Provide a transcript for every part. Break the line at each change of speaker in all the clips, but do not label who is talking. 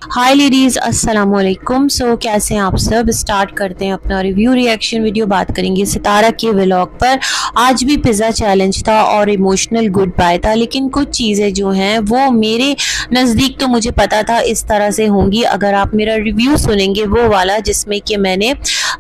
हाय ladies, अस्सलाम वालेकुम। सो कैसे हैं आप सब। स्टार्ट करते हैं अपना रिव्यू रिएक्शन वीडियो। बात करेंगे सितारा के व्लॉग पर। आज भी पिज़्ज़ा चैलेंज था और इमोशनल गुड बाय था, लेकिन कुछ चीज़ें जो हैं वो मेरे नज़दीक तो मुझे पता था इस तरह से होंगी। अगर आप मेरा रिव्यू सुनेंगे वो वाला जिसमें कि मैंने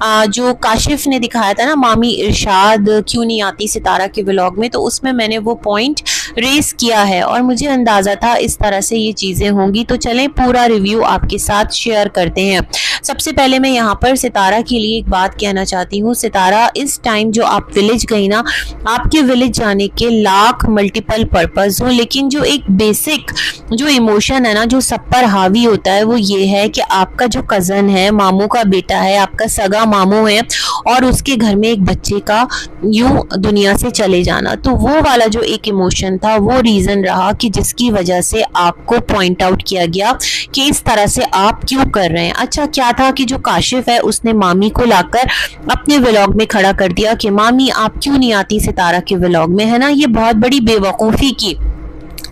जो काशिफ ने दिखाया था ना, मामी इरशाद क्यों नहीं आती सितारा के व्लॉग में, तो उसमें मैंने वो पॉइंट रेस किया है और मुझे अंदाज़ा था इस तरह से ये चीज़ें होंगी। तो चलें पूरा रिव्यू आपके साथ शेयर करते हैं। सबसे पहले मैं यहाँ पर सितारा के लिए एक बात कहना चाहती हूँ। सितारा इस टाइम जो आप विलेज गई ना, आपके विलेज जाने के लाख मल्टीपल पर्पज़ हो, लेकिन जो एक बेसिक जो इमोशन है ना, जो सब पर हावी होता है, वो ये है कि आपका जो कज़न है, मामू का बेटा है, आपका सगा मामू है और उसके घर में एक बच्चे का यूं दुनिया से चले जाना। तो वो वाला जो एक इमोशन था, वो रीज़न रहा कि जिसकी वजह से आपको पॉइंट आउट किया गया कि इस तरह से आप क्यों कर रहे हैं। अच्छा क्या था कि जो काशिफ है उसने मामी को लाकर अपने व्लॉग में खड़ा कर दिया कि मामी आप क्यों नहीं आती सितारा के व्लॉग में, है ना। ये बहुत बड़ी बेवकूफ़ी की।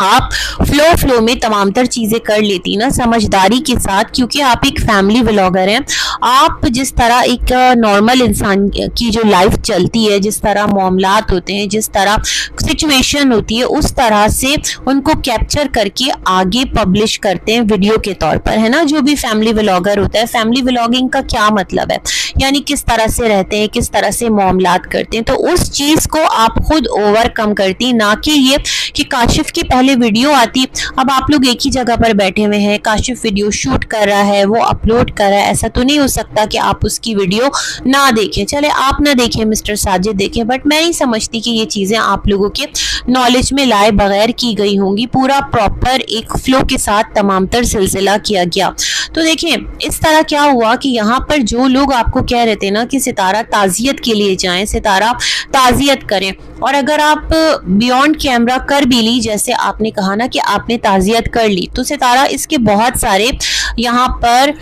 आप फ्लो में तमाम तर चीज़ें कर लेती ना समझदारी के साथ, क्योंकि आप एक फैमिली व्लॉगर हैं। आप जिस तरह एक नॉर्मल इंसान की जो लाइफ चलती है, जिस तरह मामलात होते हैं, जिस तरह सिचुएशन होती है, उस तरह से उनको कैप्चर करके आगे पब्लिश करते हैं वीडियो के तौर पर, है ना। जो भी फैमिली व्लॉगर होता है, फैमिली व्लॉगिंग का क्या मतलब है, यानी किस तरह से रहते हैं, किस तरह से मामलात करते हैं। तो उस चीज़ को आप खुद ओवरकम करती, ना कि ये कि काशिफ की पहले वीडियो आती। अब आप लोग एक ही जगह पर बैठे हुए हैं, काशिफ वीडियो शूट कर रहा है, वो अपलोड कर रहा है, ऐसा तो नहीं हो सकता कि आप उसकी वीडियो ना देखें। चले आप ना देखें, मिस्टर साजिद देखें, बट मैं नहीं समझती कि ये चीज़ें आप लोगों के नॉलेज में लाए बगैर की गई होंगी। पूरा प्रॉपर एक फ्लो के साथ तमाम तर सिलसिला किया गया। तो देखिए इस तरह क्या हुआ कि यहाँ पर जो लोग आपको कह रहे थे ना कि सितारा ताज़ियत के लिए जाएं, सितारा ताज़ियत करें, और अगर आप बियॉन्ड कैमरा कर भी ली, जैसे आपने कहा ना कि आपने ताज़ियत कर ली, तो सितारा इसके बहुत सारे यहाँ पर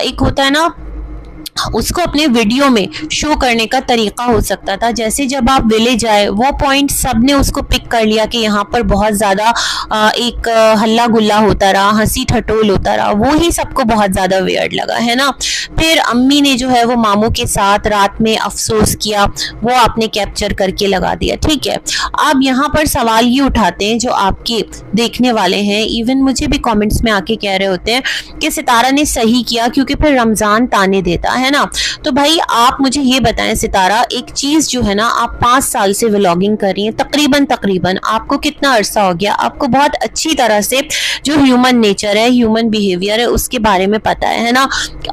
एक होता है ना, उसको अपने वीडियो में शो करने का तरीका हो सकता था। जैसे जब आप विलेज आए, वो पॉइंट सब ने उसको पिक कर लिया कि यहाँ पर बहुत ज़्यादा एक हल्ला गुल्ला होता रहा, हंसी ठटोल होता रहा, वो ही सबको बहुत ज़्यादा वियर्ड लगा, है ना। फिर अम्मी ने जो है वो मामू के साथ रात में अफसोस किया, वो आपने कैप्चर करके लगा दिया, ठीक है। अब यहाँ पर सवाल ये उठाते हैं जो आपके देखने वाले हैं, इवन मुझे भी कमेंट्स में आके कह रहे होते हैं कि सितारा ने सही किया क्योंकि फिर रमज़ान ताने देता है ना। तो भाई आप मुझे ये बताएं सितारा, एक चीज जो है ना, आप 5 साल से व्लॉगिंग कर रही हैं, तकरीबन आपको कितना अरसा हो गया, आपको बहुत अच्छी तरह से जो ह्यूमन नेचर है, ह्यूमन बिहेवियर है, उसके बारे में पता है ना।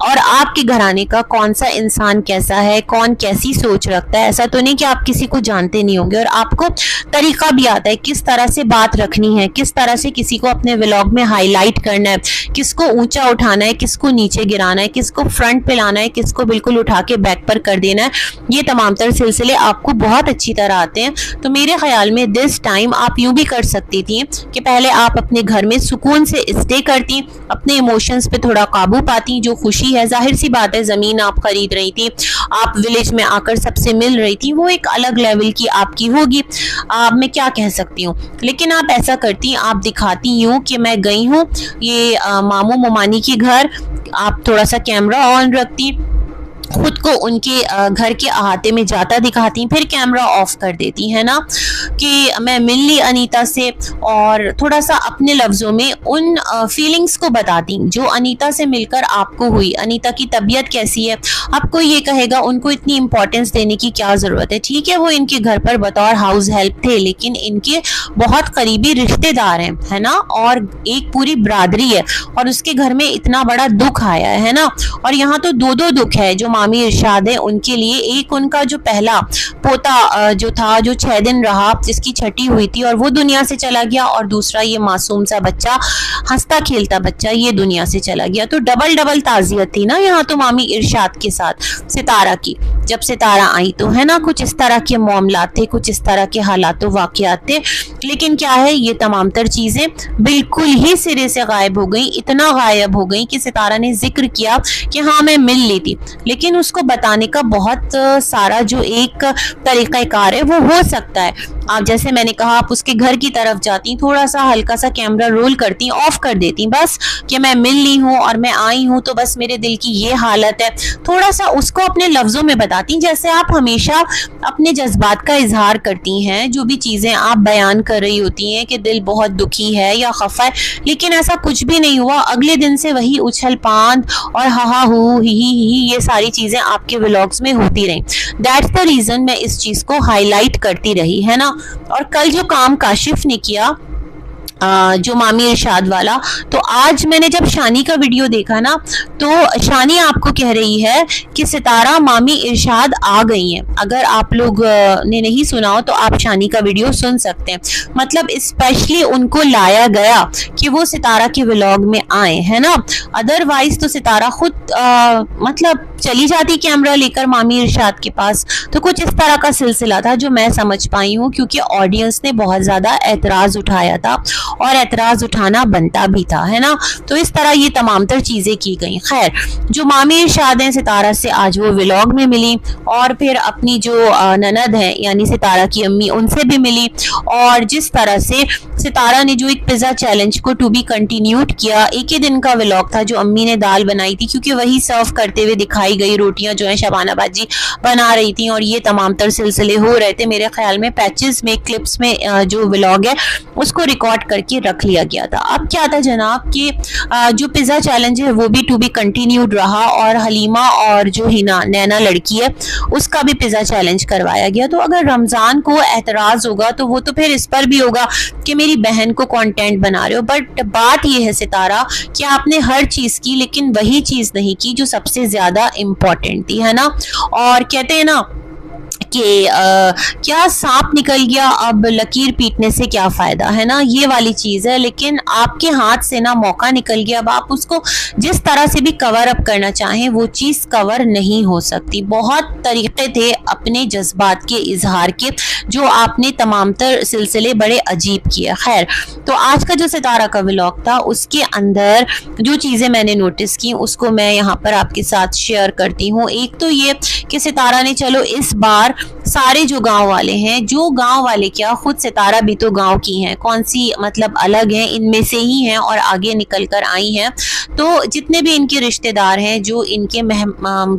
और आपके घराने का कौन सा इंसान कैसा है, कौन कैसी सोच रखता है, ऐसा तो नहीं कि आप किसी को जानते नहीं होंगे। और आपको तरीका भी आता है किस तरह से बात रखनी है, किस तरह से किसी को अपने व्लॉग में हाईलाइट करना है, किसको ऊंचा उठाना है, किसको नीचे गिराना है, किसको फ्रंट पे लाना है, किसको बिल्कुल उठा के बैक पर कर देना है। ये तमाम तर सिलसिले आपको बहुत अच्छी तरह आते हैं। तो मेरे ख्याल में दिस टाइम आप यूं भी कर सकती थी कि पहले आप अपने घर में सुकून से स्टे करती, अपने इमोशंस पे थोड़ा काबू पाती। जो खुशी है, जाहिर सी बात है, ज़मीन आप खरीद रही थी, आप विलेज में आकर सबसे मिल रही थी, वो एक अलग लेवल की आपकी होगी। मैं क्या कह सकती हूँ, लेकिन आप ऐसा करती, आप दिखाती यूँ कि मैं गई हूँ ये मामू ममानी के घर, आप थोड़ा सा कैमरा ऑन रखती, खुद को उनके घर के अहाते में जाता दिखाती, फिर कैमरा ऑफ कर देती, है ना, कि मैं मिल ली अनीता से, और थोड़ा सा अपने लफ्ज़ों में उन फीलिंग्स को बताती जो अनीता से मिलकर आपको हुई। अनीता की तबीयत कैसी है, आपको ये कहेगा उनको इतनी इंपॉर्टेंस देने की क्या ज़रूरत है। ठीक है, वो इनके घर पर बतौर हाउस हेल्प थे, लेकिन इनके बहुत करीबी रिश्तेदार हैं, है ना, और एक पूरी बरादरी है, और उसके घर में इतना बड़ा दुख आया है ना। और यहाँ तो दो दुख है जो मामी इरशाद है उनके लिए। एक उनका जो पहला पोता जो था, जो 6 दिन रहा, जिसकी छठी हुई थी और वो दुनिया से चला गया, और दूसरा ये मासूम सा बच्चा, हंसता खेलता बच्चा, ये दुनिया से चला गया। तो डबल ताज़ियत थी ना यहाँ तो मामी इरशाद के साथ सितारा की। जब सितारा आई तो, है ना, कुछ इस तरह के मामलात थे, कुछ इस तरह के हालात वाक़यात थे। लेकिन क्या है, ये तमाम तर चीज़ें बिल्कुल ही सिरे से गायब हो गई, इतना गायब हो गई कि सितारा ने जिक्र किया कि हाँ मैं मिल ली थी, लेकिन उसको बताने का बहुत सारा जो एक तरीक़ाकार है वो हो सकता है। आप जैसे मैंने कहा आप उसके घर की तरफ जाती, थोड़ा सा हल्का सा कैमरा रोल करती, ऑफ कर देती बस कि मैं मिल ली हूँ और मैं आई हूँ तो बस मेरे दिल की ये हालत है, थोड़ा सा उसको अपने लफ्जों में बताती, जैसे आप हमेशा अपने जज्बात का इजहार करती हैं, जो भी चीजें आप बयान कर रही होती हैं कि दिल बहुत दुखी है या खफा है, लेकिन ऐसा कुछ भी नहीं हुआ। अगले दिन से वही उछल पांद और हा हु ही ये सारी चीजें आपके व्लॉग्स में होती रही। दैट्स द रीजन मैं इस चीज को हाईलाइट करती रही, है ना। और कल जो काम काशिफ ने किया जो मामी इरशाद वाला, तो आज मैंने जब शानी का वीडियो देखा ना, तो शानी आपको कह रही है कि सितारा मामी इरशाद आ गई हैं। अगर आप लोग ने नहीं सुना हो तो आप शानी का वीडियो सुन सकते हैं। मतलब स्पेशली उनको लाया गया कि वो सितारा के व्लॉग में आए, है ना। अदरवाइज तो सितारा खुद मतलब चली जाती कैमरा लेकर मामी इरशाद के पास। तो कुछ इस तरह का सिलसिला था जो मैं समझ पाई हूँ, क्योंकि ऑडियंस ने बहुत ज्यादा एतराज उठाया था और एतराज उठाना बनता भी था, है ना। तो इस तरह ये तमाम तर चीजें की गई। खैर, जो मामी इरशाद हैं सितारा से आज वो व्लॉग में मिली और फिर अपनी जो ननद है यानी सितारा की अम्मी, उनसे भी मिली। और जिस तरह से सितारा ने जो एक पिज्जा चैलेंज को टू बी कंटिन्यूड किया, एक ही दिन का व्लॉग था जो अम्मी ने दाल बनाई थी, क्योंकि वही सर्व करते हुए दिखाई गई, रोटियां जो है शबाना बाजी बना रही थी और ये तमाम तर सिलसिले हो रहे थे। मेरे ख्याल में पैचेस में, क्लिप्स में जो व्लॉग है उसको रिकॉर्ड करके रख लिया गया था। अब क्या था जनाब कि जो पिज्जा चैलेंज है वो भी टू बी कंटिन्यूड रहा और हलीमा और जो हिना नैना लड़की है उसका भी पिज्जा चैलेंज करवाया गया। तो अगर रमजान को एतराज होगा तो वो तो फिर इस पर भी होगा कि मेरी बहन को कंटेंट बना रहे हो। बट बात ये है सितारा कि आपने हर चीज की, लेकिन वही चीज नहीं की जो सबसे ज्यादा इम्पोर्टेंट थी, है ना। और कहते हैं ना कि क्या सांप निकल गया, अब लकीर पीटने से क्या फायदा, है ना, ये वाली चीज है। लेकिन आपके हाथ से ना मौका निकल गया, अब आप उसको जिस तरह से भी कवर अप करना चाहें वो चीज कवर नहीं हो सकती। बहुत तरीके थे अपने जज्बात के इजहार के, जो आपने तमाम तर सिलसिले बड़े अजीब किए। खैर, तो आज का जो सितारा का व्लॉग था उसके अंदर जो चीजें मैंने नोटिस की उसको मैं यहाँ पर आपके साथ शेयर करती हूँ। एक तो ये कि सितारा ने चलो इस बार सारे जो गांव वाले हैं, जो गांव वाले क्या खुद सितारा भी तो गांव की हैं, कौन सी मतलब अलग हैं, इनमें से ही हैं और आगे निकल कर आई हैं। तो जितने भी इनके रिश्तेदार हैं जो इनके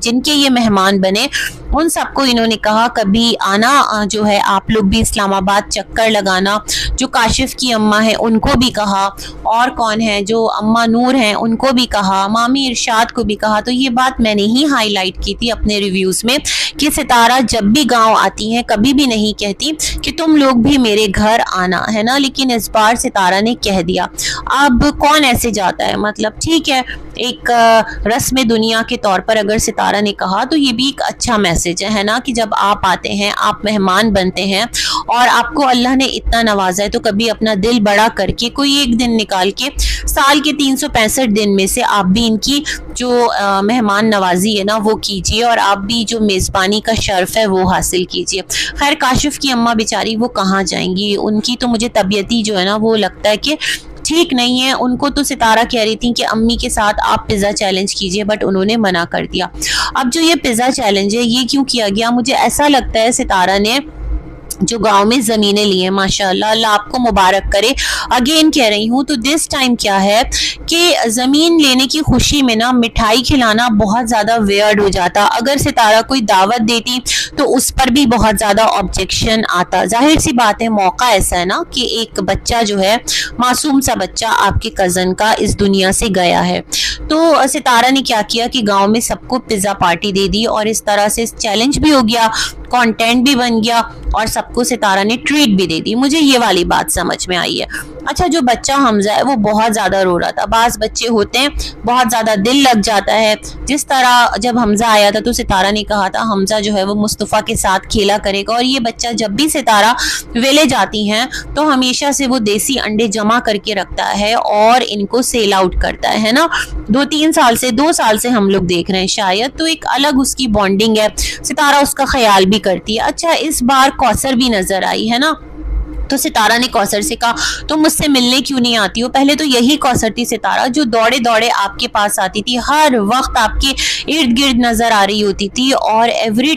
जिनके ये मेहमान बने, उन सबको इन्होंने कहा कभी आना जो है आप लोग भी इस्लामाबाद चक्कर लगाना। जो काशिफ की अम्मा है उनको भी कहा, और कौन है जो अम्मा नूर हैं उनको भी कहा, मामी इरशाद को भी कहा। तो ये बात मैंने ही हाईलाइट की थी अपने रिव्यूज में कि सितारा जब भी गांव आती हैं कभी भी नहीं कहती कि तुम लोग भी मेरे घर आना, है ना। लेकिन इस बार सितारा ने कह दिया। अब कौन ऐसे जाता है, मतलब ठीक है, एक रस्म दुनिया के तौर पर अगर सितारा ने कहा तो ये भी एक अच्छा मैसेज है ना, कि जब आप आते हैं, आप मेहमान बनते हैं और आपको अल्लाह ने इतना नवाजा है तो कभी अपना दिल बड़ा करके कोई एक दिन निकाल के साल के 365 दिन में से आप भी इनकी जो मेहमान नवाजी है ना वो कीजिए, और आप भी जो मेज़बानी का शर्फ है वो हासिल कीजिए। खैर, काशिफ की अम्मा बेचारी वो कहाँ जाएंगी, उनकी तो मुझे तबीयती जो है ना वो लगता है कि ठीक नहीं है। उनको तो सितारा कह रही थी कि अम्मी के साथ आप पिज़्ज़ा चैलेंज कीजिए, बट उन्होंने मना कर दिया। अब जो ये पिज़्ज़ा चैलेंज है ये क्यों किया गया, मुझे ऐसा लगता है सितारा ने जो गांव में जमीनें ली हैं, माशाल्लाह, अल्लाह आपको मुबारक करे। अगेन कह रही हूँ, तो दिस टाइम क्या है कि जमीन लेने की खुशी में ना मिठाई खिलाना बहुत ज्यादा वियर्ड हो जाता। अगर सितारा कोई दावत देती तो उस पर भी बहुत ज्यादा ऑब्जेक्शन आता। जाहिर सी बात है, मौका ऐसा है ना कि एक बच्चा जो है, मासूम सा बच्चा आपके कजन का इस दुनिया से गया है। तो सितारा ने क्या किया कि गांव में सबको पिज्जा पार्टी दे दी और इस तरह से चैलेंज भी हो गया, कंटेंट भी बन गया और सबको सितारा ने ट्रीट भी दे दी। मुझे ये वाली बात समझ में आई है। अच्छा, जो बच्चा हमजा है वो बहुत ज्यादा रो रहा था। बाज बच्चे होते हैं बहुत ज्यादा दिल लग जाता है। जिस तरह जब हमजा आया था तो सितारा ने कहा था हमजा जो है वो मुस्तफ़ा के साथ खेला करेगा, और ये बच्चा जब भी सितारा वेले जाती हैं तो हमेशा से वो देसी अंडे जमा करके रखता है और इनको सेल आउट करता है ना। 2 साल से हम लोग देख रहे हैं शायद, तो एक अलग उसकी बॉन्डिंग है। सितारा उसका ख्याल भी करती है। अच्छा, इस बार कौसर भी नजर आई है ना, तो सितारा ने कौसर से कहा तुम मुझसे मिलने क्यों नहीं आती हो। पहले तो यही कौसर थी सितारा जो दौड़े दौड़े आपके पास आती थी, हर वक्त आपके इर्द गिर्द नजर आ रही होती थी और एवरी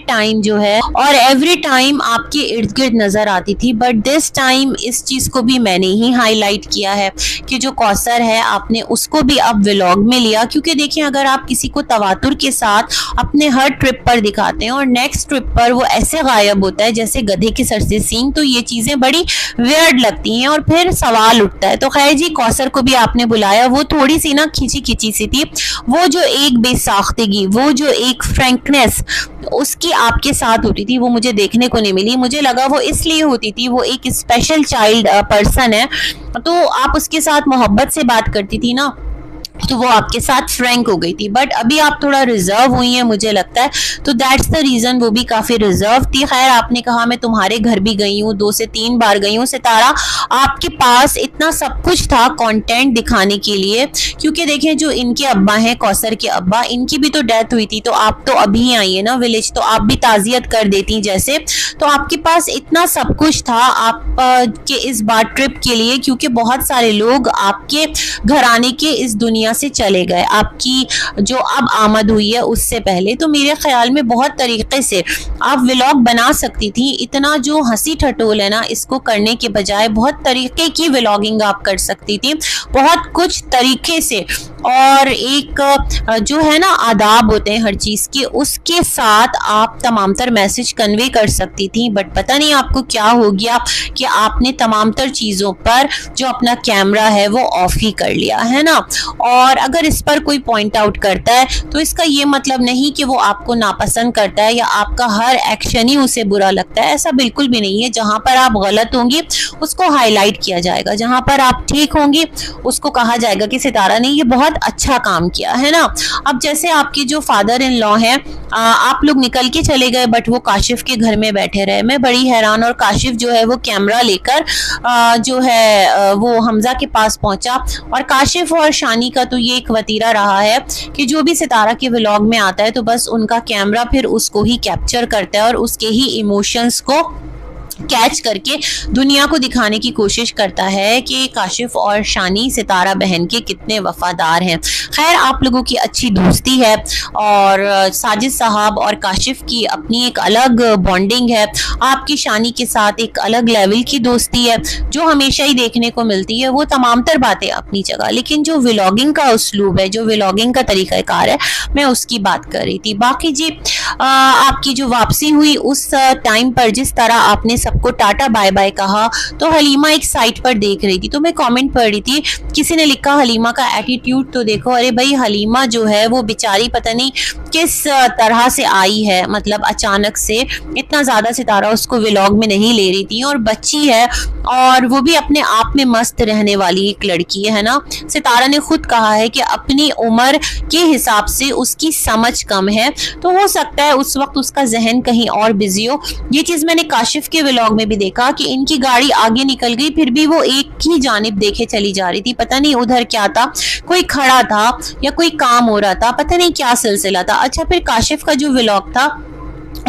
टाइम आपके इर्द गिर्द नजर आती थी। बट दिस टाइम इस चीज को भी मैंने ही हाईलाइट किया है कि जो कौसर है आपने उसको भी अब व्लॉग में लिया, क्योंकि देखिए अगर आप किसी को तवातुर के साथ अपने हर ट्रिप पर दिखाते हैं और नेक्स्ट ट्रिप पर वो ऐसे गायब होता है जैसे गधे के सर से सींग, तो ये चीजें बड़ी वियर्ड लगती हैं और फिर सवाल उठता है। तो खैर जी, कौसर को भी आपने बुलाया, वो थोड़ी सी ना खिंची खिंची सी थी, वो जो एक बेसाख्तगी, वो जो एक फ्रैंकनेस उसकी आपके साथ होती थी वो मुझे देखने को नहीं मिली। मुझे लगा वो इसलिए होती थी, वो एक स्पेशल चाइल्ड पर्सन है तो आप उसके साथ मोहब्बत से बात करती थी ना, तो वो आपके साथ फ्रैंक हो गई थी। बट अभी आप थोड़ा रिजर्व हुई हैं मुझे लगता है, तो दैट्स द रीजन वो भी काफी रिजर्व थी। खैर आपने कहा मैं तुम्हारे घर भी गई हूँ, 2 से 3 बार गई हूँ। सितारा आपके पास इतना सब कुछ था कंटेंट दिखाने के लिए, क्योंकि देखें जो इनके अब्बा हैं, कौसर के अब्बा, इनकी भी तो डेथ हुई थी, तो आप तो अभी आई है ना विलेज, तो आप भी ताजियत कर देती जैसे, तो आपके पास इतना सब कुछ था आप के इस बार ट्रिप के लिए, क्योंकि बहुत सारे लोग आपके घराने के इस दुनिया से चले गए आपकी जो अब आमद हुई है उससे पहले। तो मेरे ख्याल में बहुत तरीके से आप व्लॉग बना सकती थी, इतना जो हंसी ठटोल है ना इसको करने के बजाय बहुत तरीके की व्लॉगिंग आप कर सकती थी, बहुत कुछ तरीके से, और एक जो है ना आदाब होते हैं हर चीज के, उसके साथ आप तमाम तर मैसेज कन्वे कर सकती थी। बट पता नहीं आपको क्या हो गया कि आपने तमाम तर चीजों पर जो अपना कैमरा है वो ऑफ ही कर लिया है ना। और अगर इस पर कोई पॉइंट आउट करता है तो इसका ये मतलब नहीं कि वो आपको नापसंद करता है या आपका हर एक्शन ही उसे बुरा लगता है, ऐसा बिल्कुल भी नहीं है। जहां पर आप गलत होंगी उसको हाईलाइट किया जाएगा, जहां पर आप ठीक होंगी उसको कहा जाएगा कि सितारा ने ये बहुत अच्छा काम किया है ना। अब जैसे आपके जो फादर इन लॉ हैं, आप लोग निकल के चले गए बट वो काशिफ के घर में बैठे रहे, मैं बड़ी हैरान। और काशिफ जो है वो कैमरा लेकर जो है वो हमजा के पास पहुंचा, और काशिफ और शानी का तो ये एक वतीरा रहा है कि जो भी सितारा के व्लॉग में आता है तो बस उनका कैमरा फिर उसको ही कैप्चर करता है और उसके ही इमोशंस को कैच करके दुनिया को दिखाने की कोशिश करता है कि काशिफ और शानी सितारा बहन के कितने वफादार हैं। खैर आप लोगों की अच्छी दोस्ती है और साजिद साहब और काशिफ की अपनी एक अलग बॉन्डिंग है, आपकी शानी के साथ एक अलग लेवल की दोस्ती है जो हमेशा ही देखने को मिलती है। वो तमाम तर बातें अपनी जगह, लेकिन जो व्लॉगिंग का उसलूब है, जो व्लॉगिंग का तरीक़ाकार है, मैं उसकी बात कर रही थी। बाकी जी आपकी जो वापसी हुई उस टाइम पर जिस तरह आपने सबको टाटा बाय बाय कहा, तो हलीमा एक साइट पर देख रही थी, तो मैं कमेंट पढ़ रही थी, किसी ने लिखा हलीमा का एटीट्यूड तो देखो। अरे भाई हलीमा जो है वो बेचारी पता नहीं किस तरह से आई है, मतलब अचानक से, इतना ज्यादा सितारा उसको व्लॉग में नहीं ले रही थी, और बच्ची है और वो भी अपने आप में मस्त रहने वाली एक लड़की है ना। सितारा ने खुद कहा है कि अपनी उम्र के हिसाब से उसकी समझ कम है, तो हो सकता है उस वक्त उसका जहन कहीं और बिजी हो। ये चीज मैंने काशिफ के व्लॉग में भी देखा कि इनकी गाड़ी आगे निकल गई फिर भी वो एक ही जानिब देखे चली जा रही थी, पता नहीं उधर क्या था, कोई खड़ा था या कोई काम हो रहा था, पता नहीं क्या सिलसिला था। अच्छा फिर काशिफ का जो व्लॉग था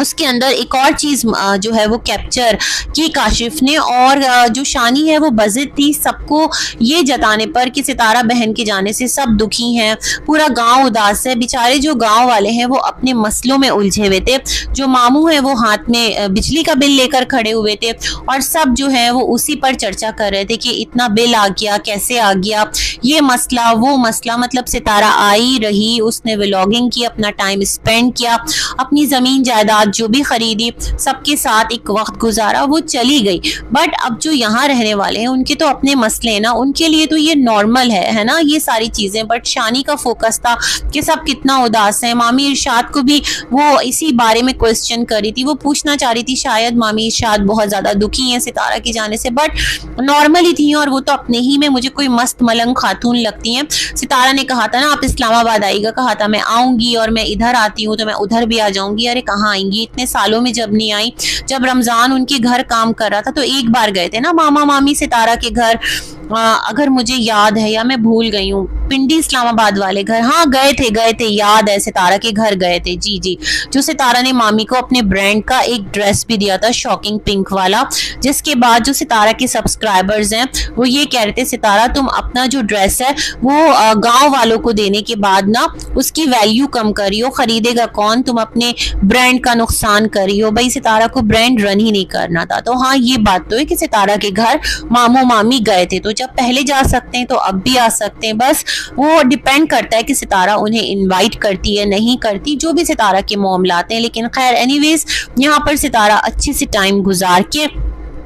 उसके अंदर एक और चीज जो है वो कैप्चर की काशिफ ने, और जो शानी है वो बजिद थी सबको ये जताने पर कि सितारा बहन के जाने से सब दुखी हैं, पूरा गांव उदास है। बेचारे जो गांव वाले हैं वो अपने मसलों में उलझे हुए थे, जो मामू है वो हाथ में बिजली का बिल लेकर खड़े हुए थे, और सब जो है वो उसी पर चर्चा कर रहे थे कि इतना बिल आ गया, कैसे आ गया, ये मसला वो मसला। मतलब सितारा आई रही, उसने व्लॉगिंग की, अपना टाइम स्पेंड किया, अपनी जमीन जायदाद जो भी खरीदी, सबके साथ एक वक्त गुजारा, वो चली गई। बट अब जो यहाँ रहने वाले हैं उनके तो अपने मसले हैं ना, उनके लिए तो ये नॉर्मल है ना ये सारी चीजें। बट शानी का फोकस था कि सब कितना उदास है। मामी इरशाद को भी वो इसी बारे में क्वेश्चन कर रही थी, वो पूछना चाह रही थी शायद मामी इरशाद बहुत ज्यादा दुखी हैं सितारा के जाने से, बट नॉर्मल ही थी और वो तो अपने ही में मुझे कोई मस्त मलंग खातून लगती हैं। सितारा ने कहा था ना आप इस्लामाबाद आएगा, कहा था मैं आऊंगी और मैं इधर आती हूँ तो मैं उधर भी आ जाऊंगी। अरे कहाँ आएंगी, इतने सालों में जब नहीं आई, जब रमजान उनके घर काम कर रहा था तो एक बार गए थे ना मामा मामी सितारा के घर, अगर मुझे याद है या मैं भूल गई हूँ, पिंडी इस्लामाबाद वाले घर, हाँ गए थे, याद है, सितारा के घर गए थे, जी जी। जो सितारा ने मामी को अपने ब्रांड का एक ड्रेस भी दिया था, शॉकिंग पिंक वाला, जिसके बाद जो सितारा के सब्सक्राइबर्स हैं वो ये कह रहे थे, सितारा तुम अपना जो ड्रेस है वो गांव वालों को देने के बाद ना उसकी वैल्यू कम करी हो, खरीदेगा कौन, तुम अपने ब्रांड का नुकसान करी हो। भाई सितारा को ब्रांड रन ही नहीं करना था। तो हाँ ये बात तो है कि सितारा के घर मामू मामी गए थे, तो जब पहले जा सकते हैं तो अब भी आ सकते हैं, बस वो डिपेंड करता है कि सितारा उन्हें इनवाइट करती है नहीं करती, जो भी सितारा के मामलात हैं। लेकिन खैर एनीवेज यहाँ पर सितारा अच्छे से टाइम गुजार के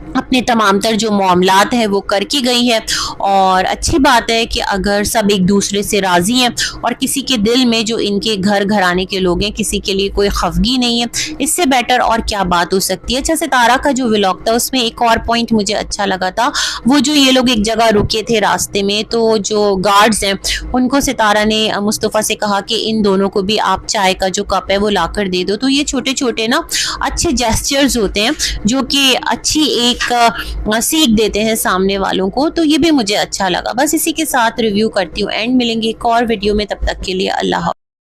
अपने तमाम तर जो मामलात है वो करके गई है। और अच्छी बात है कि अगर सब एक दूसरे से राजी हैं और किसी के दिल में जो इनके घर घराने के लोग हैं किसी के लिए कोई खफगी नहीं है, इससे बेटर और क्या बात हो सकती है। अच्छा सितारा का जो व्लॉग था उसमें एक और पॉइंट मुझे अच्छा लगा था, वो जो ये लोग एक जगह रुके थे रास्ते में, तो जो गार्ड्स हैं उनको सितारा ने मुस्तफ़ा से कहा कि इन दोनों को भी आप चाय का जो कप है वो लाकर दे दो। तो ये छोटे छोटे ना अच्छे जेस्चर्स होते हैं जो कि अच्छी एक सीख देते हैं सामने वालों को, तो ये भी मुझे अच्छा लगा। बस इसी के साथ रिव्यू करती हूँ एंड मिलेंगे एक और वीडियो में, तब तक के लिए अल्लाह।